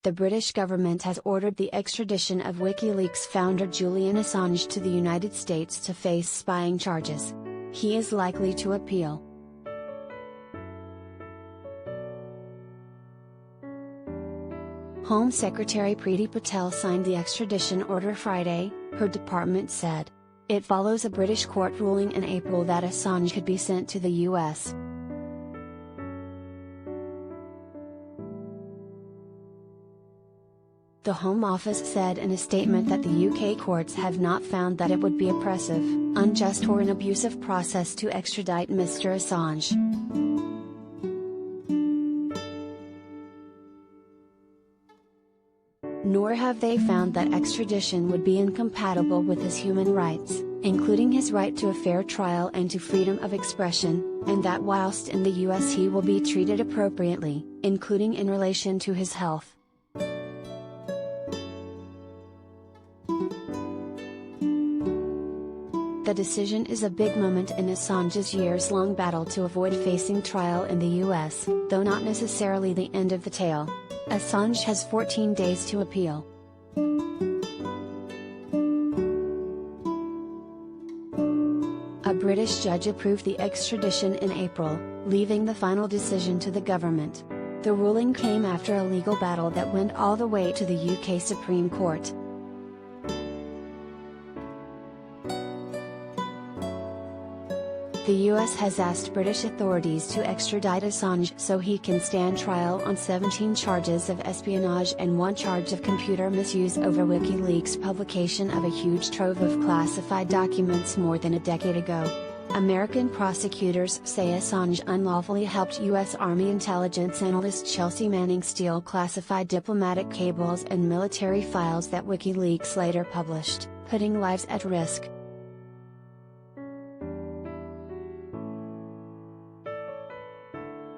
the British government has ordered the extradition of WikiLeaks founder Julian Assange to the United States to face spying charges. He is likely to appeal. Home Secretary Priti Patel signed the extradition order Friday, her department said. It follows a British court ruling in April that Assange could be sent to the US. The Home Office said in a statement that the UK courts have not found that it would be oppressive, unjust or an abusive process to extradite Mr. Assange. Nor have they found that extradition would be incompatible with his human rights, including his right to a fair trial and to freedom of expression, and that whilst in the US he will be treated appropriately, including in relation to his health. The decision is a big moment in Assange's years-long battle to avoid facing trial in the US, though not necessarily the end of the tale. Assange has 14 days to appeal. A British judge approved the extradition in April, leaving the final decision to the government. The ruling came after a legal battle that went all the way to the UK Supreme Court. The US has asked British authorities to extradite Assange so he can stand trial on 17 charges of espionage and 1 charge of computer misuse over WikiLeaks' publication of a huge trove of classified documents more than a decade ago. American prosecutors say Assange unlawfully helped U.S. Army intelligence analyst Chelsea Manning steal classified diplomatic cables and military files that WikiLeaks later published, putting lives at risk.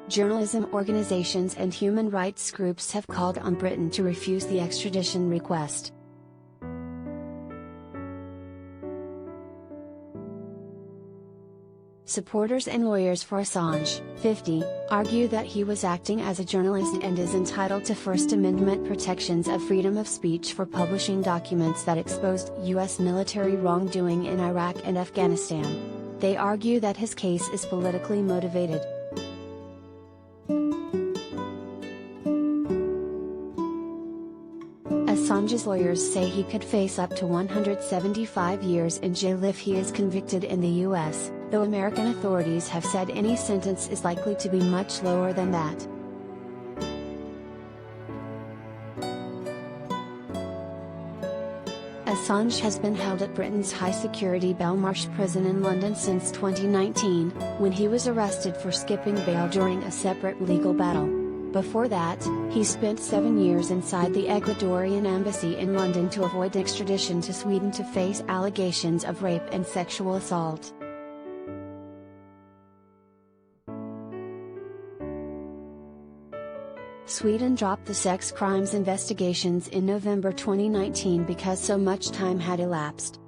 Journalism organizations and human rights groups have called on Britain to refuse the extradition request. Supporters and lawyers for Assange, 50, argue that he was acting as a journalist and is entitled to First Amendment protections of freedom of speech for publishing documents that exposed U.S. military wrongdoing in Iraq and Afghanistan. They argue that his case is politically motivated. Assange's lawyers say he could face up to 175 years in jail if he is convicted in the US, though American authorities have said any sentence is likely to be much lower than that. Assange has been held at Britain's high-security Belmarsh prison in London since 2019, when he was arrested for skipping bail during a separate legal battle. Before that, he spent 7 years inside the Ecuadorian embassy in London to avoid extradition to Sweden to face allegations of rape and sexual assault. Sweden dropped the sex crimes investigations in November 2019 because so much time had elapsed.